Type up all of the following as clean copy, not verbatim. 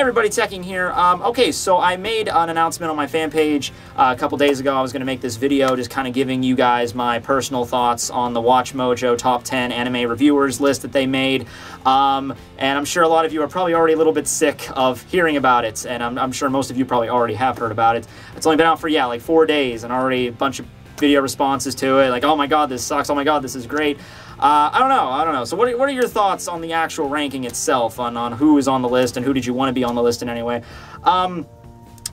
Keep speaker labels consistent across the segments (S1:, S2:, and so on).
S1: everybody, Tekking here. Okay, so I made an announcement on my fan page a couple days ago. I was going to make this video just kind of giving you guys my personal thoughts on the Watchmojo Top 10 Anime Reviewers list that they made. And I'm sure a lot of you are probably already a little bit sick of hearing about it, and I'm sure most of you probably already have heard about it. It's only been out for, yeah, like 4 days, and already a bunch of video responses to it, like, oh my god, this sucks, oh my god, this is great. I don't know. So what are your thoughts on the actual ranking itself, on who is on the list, and who did you want to be on the list in any way?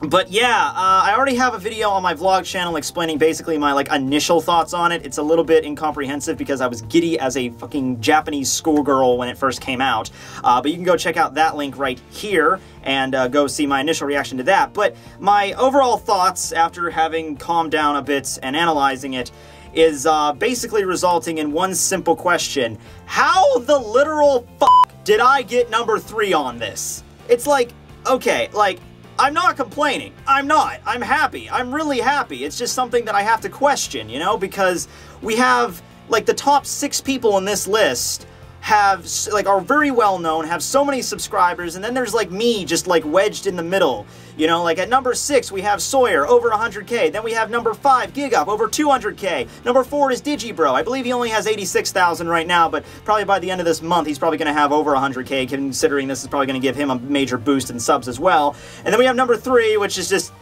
S1: But yeah, I already have a video on my vlog channel explaining basically my, like, initial thoughts on it. It's a little bit incomprehensive because I was giddy as a fucking Japanese schoolgirl when it first came out. But you can go check out that link right here and go see my initial reaction to that. But my overall thoughts, after having calmed down a bit and analyzing it, is basically resulting in one simple question. How the literal fuck did I get number 3 on this? It's like, okay, like, I'm not complaining. I'm not. I'm happy. I'm really happy. It's just something that I have to question, you know, because we have, like, the top 6 people in this list have, like, are very well known, have so many subscribers, and then there's, like, me just, like, wedged in the middle. You know, like, at number 6, we have Sawyer, over 100k. Then we have number 5, GigUp, over 200k. Number 4 is Digibro. I believe he only has 86,000 right now, but probably by the end of this month, he's probably going to have over 100k, considering this is probably going to give him a major boost in subs as well. And then we have number 3, which is just,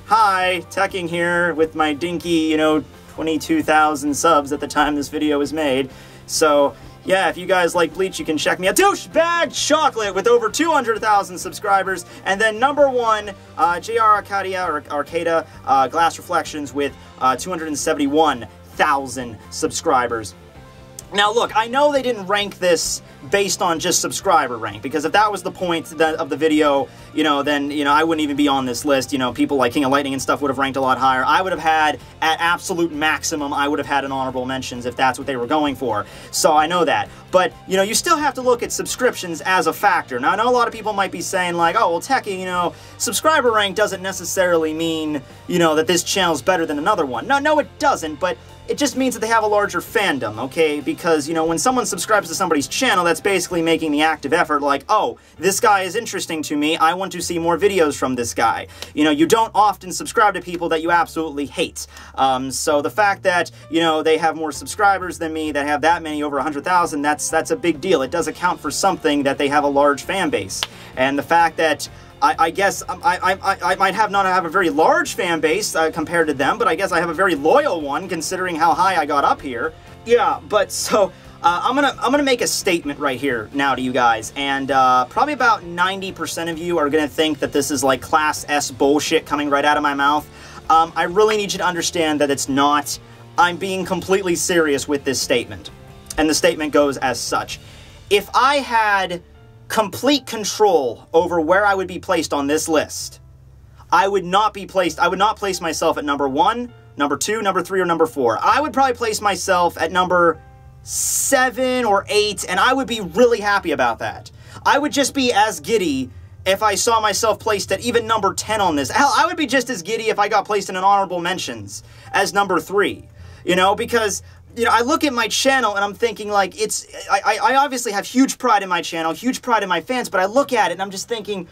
S1: hi, Tekking here, with my dinky, you know, 22,000 subs at the time this video was made. So yeah, if you guys like Bleach, you can check me out. Douchebag Chocolate with over 200,000 subscribers. And then number 1, JR Arcada Glass Reflections with 271,000 subscribers. Now look, I know they didn't rank this based on just subscriber rank, because if that was the point of the video, you know, then, you know, I wouldn't even be on this list. You know, people like King of Lightning and stuff would have ranked a lot higher. I would have had, at absolute maximum, I would have had an honorable mentions if that's what they were going for. So I know that. But, you know, you still have to look at subscriptions as a factor. Now, I know a lot of people might be saying, like, oh, well, Tekking, you know, subscriber rank doesn't necessarily mean, you know, that this channel's better than another one. No, it doesn't, but it just means that they have a larger fandom, okay? Because, you know, when someone subscribes to somebody's channel, that's basically making the active effort, like, oh, this guy is interesting to me, I want to see more videos from this guy. You know, you don't often subscribe to people that you absolutely hate. So the fact that, you know, they have more subscribers than me, that have that many, over 100,000, that's a big deal. It does account for something that they have a large fan base. And the fact that I guess I might not have a very large fan base compared to them, but I guess I have a very loyal one considering how high I got up here. Yeah, but so I'm gonna make a statement right here now to you guys, and probably about 90% of you are gonna think that this is like Class S bullshit coming right out of my mouth. I really need you to understand that it's not. I'm being completely serious with this statement, and the statement goes as such. If I had complete control over where I would be placed on this list, I would not place myself at number 1, number 2, number 3, or number 4. I would probably place myself at number 7 or 8, and I would be really happy about that. I would just be as giddy if I saw myself placed at even number 10 on this. Hell, I would be just as giddy if I got placed in an honorable mentions as number 3. You know, because, you know, I look at my channel and I'm thinking, like, I obviously have huge pride in my channel, huge pride in my fans, but I look at it and I'm just thinking,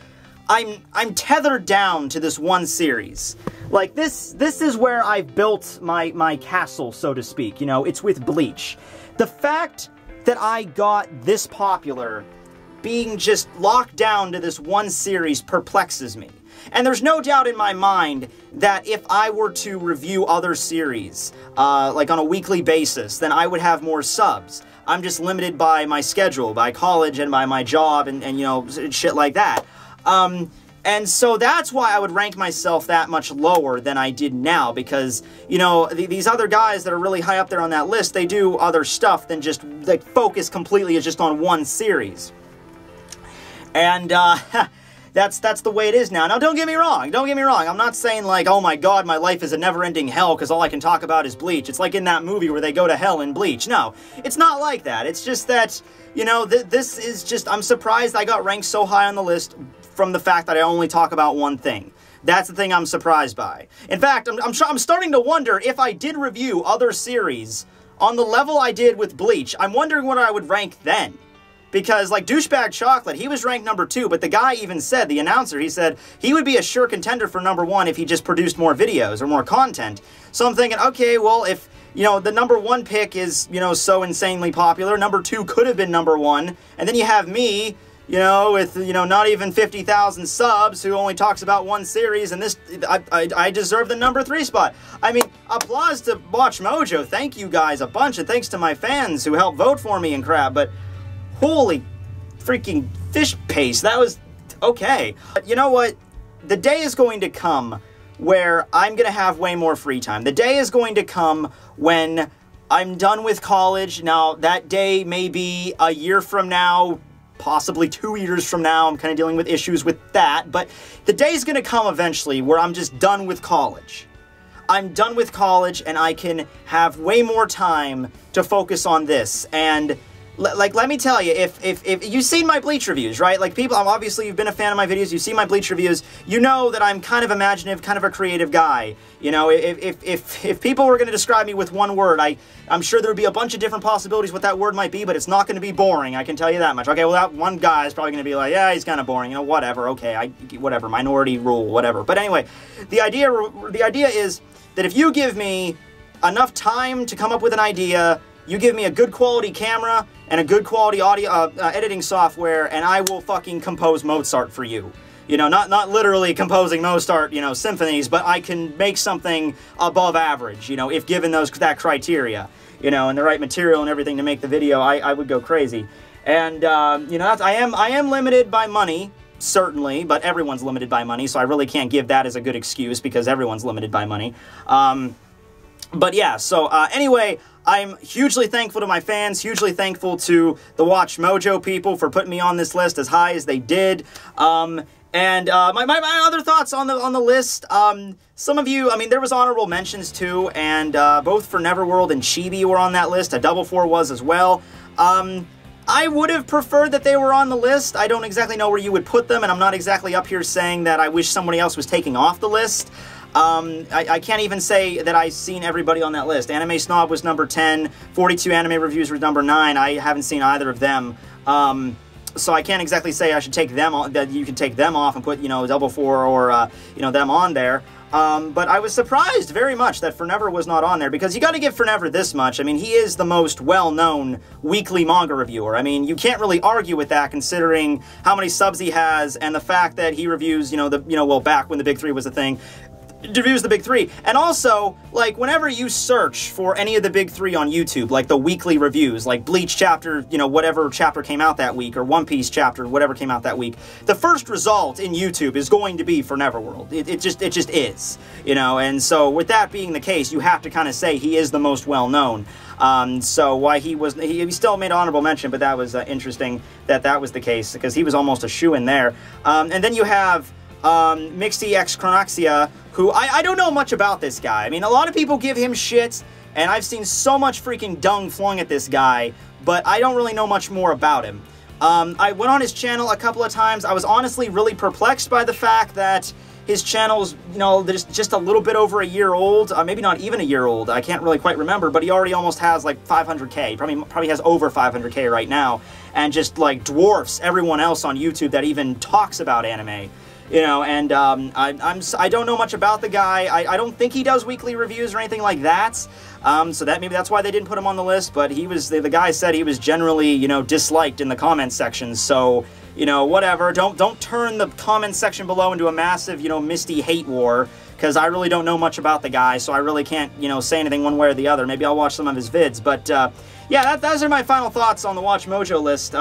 S1: I'm tethered down to this one series. Like, this is where I've built my castle, so to speak, you know, it's with Bleach. The fact that I got this popular, being just locked down to this one series, perplexes me. And there's no doubt in my mind that if I were to review other series, like on a weekly basis, then I would have more subs. I'm just limited by my schedule, by college and by my job and you know, shit like that. And so that's why I would rank myself that much lower than I did now, because, you know, these other guys that are really high up there on that list, they do other stuff than just, like, focus completely just on one series. And, That's the way it is now. Now, don't get me wrong. I'm not saying, like, oh my god, my life is a never-ending hell because all I can talk about is Bleach. It's like in that movie where they go to hell in Bleach. No, it's not like that. It's just that, you know, this is just, I'm surprised I got ranked so high on the list from the fact that I only talk about one thing. That's the thing I'm surprised by. In fact, I'm starting to wonder if I did review other series on the level I did with Bleach, I'm wondering what I would rank then. Because, like, Douchebag Chocolate, he was ranked number 2, but the guy even said, the announcer, he said he would be a sure contender for number 1 if he just produced more videos or more content. So I'm thinking, okay, well, if, you know, the number 1 pick is, you know, so insanely popular, number 2 could have been number 1, and then you have me, you know, with, you know, not even 50,000 subs, who only talks about one series, and this, I deserve the number 3 spot. I mean, applause to Watchmojo, thank you guys a bunch, and thanks to my fans who helped vote for me and crap, but holy freaking fish paste, that was okay. But you know what? The day is going to come where I'm going to have way more free time. The day is going to come when I'm done with college. Now, that day may be a year from now, possibly 2 years from now. I'm kind of dealing with issues with that. But the day is going to come eventually where I'm just done with college. I'm done with college and I can have way more time to focus on this. And like, let me tell you, if you've seen my Bleach reviews, right? Like, people, obviously, you've been a fan of my videos, you've seen my Bleach reviews, you know that I'm kind of imaginative, kind of a creative guy. You know, if people were going to describe me with one word, I'm sure there would be a bunch of different possibilities what that word might be, but it's not going to be boring, I can tell you that much. Okay, well, that one guy is probably going to be like, yeah, he's kind of boring, you know, whatever, okay, whatever, minority rule, whatever. But anyway, the idea is that if you give me enough time to come up with an idea, you give me a good quality camera and a good quality audio editing software, and I will fucking compose Mozart for you. You know, not literally composing Mozart, you know, symphonies, but I can make something above average, you know, if given that criteria, you know, and the right material and everything to make the video, I would go crazy. And, you know, I am limited by money, certainly, but everyone's limited by money, so I really can't give that as a good excuse, because everyone's limited by money. But yeah, so anyway, I'm hugely thankful to my fans, hugely thankful to the Watchmojo people for putting me on this list as high as they did. And my other thoughts on the list, some of you, I mean, there was honorable mentions too, and both for Neverworld and Chibi were on that list. A Double 4 was as well. I would have preferred that they were on the list. I don't exactly know where you would put them, and I'm not exactly up here saying that I wish somebody else was taking off the list. I can't even say that I've seen everybody on that list. Anime Snob was number 10, 42 Anime Reviews was number 9. I haven't seen either of them. So I can't exactly say I should take them on, that you can take them off and put, you know, Double 4 or, you know, them on there. But I was surprised very much that Forever was not on there, because you got to give Forever this much. I mean, he is the most well-known weekly manga reviewer. I mean, you can't really argue with that, considering how many subs he has and the fact that he reviews, you know, well, back when the Big 3 was a thing, reviews the Big 3. And also, like, whenever you search for any of the Big 3 on YouTube, like the weekly reviews, like Bleach chapter, you know, whatever chapter came out that week, or One Piece chapter, whatever came out that week, the first result in YouTube is going to be for Neverworld. It just is, you know. And so with that being the case, you have to kind of say he is the most well-known. So why he still made honorable mention, but that was interesting that was the case, because he was almost a shoo-in there. And then you have Mixie X Chronoxia, who I don't know much about this guy. I mean, a lot of people give him shit, and I've seen so much freaking dung flung at this guy, but I don't really know much more about him. I went on his channel a couple of times. I was honestly really perplexed by the fact that his channel's, you know, just a little bit over a year old, maybe not even a year old. I can't really quite remember, but he already almost has like 500K. Probably has over 500K right now, and just like dwarfs everyone else on YouTube that even talks about anime. You know, and I don't know much about the guy. I don't think he does weekly reviews or anything like that. So maybe that's why they didn't put him on the list. But he was, the guy said he was generally, you know, disliked in the comment section. So, you know, whatever. Don't turn the comment section below into a massive, you know, misty hate war, because I really don't know much about the guy. So I really can't, you know, say anything one way or the other. Maybe I'll watch some of his vids. But yeah, those are my final thoughts on the Watchmojo list.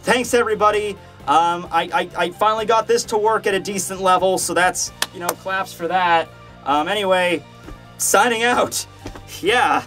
S1: Thanks everybody. I finally got this to work at a decent level, so that's, you know, claps for that. Anyway, signing out. Yeah.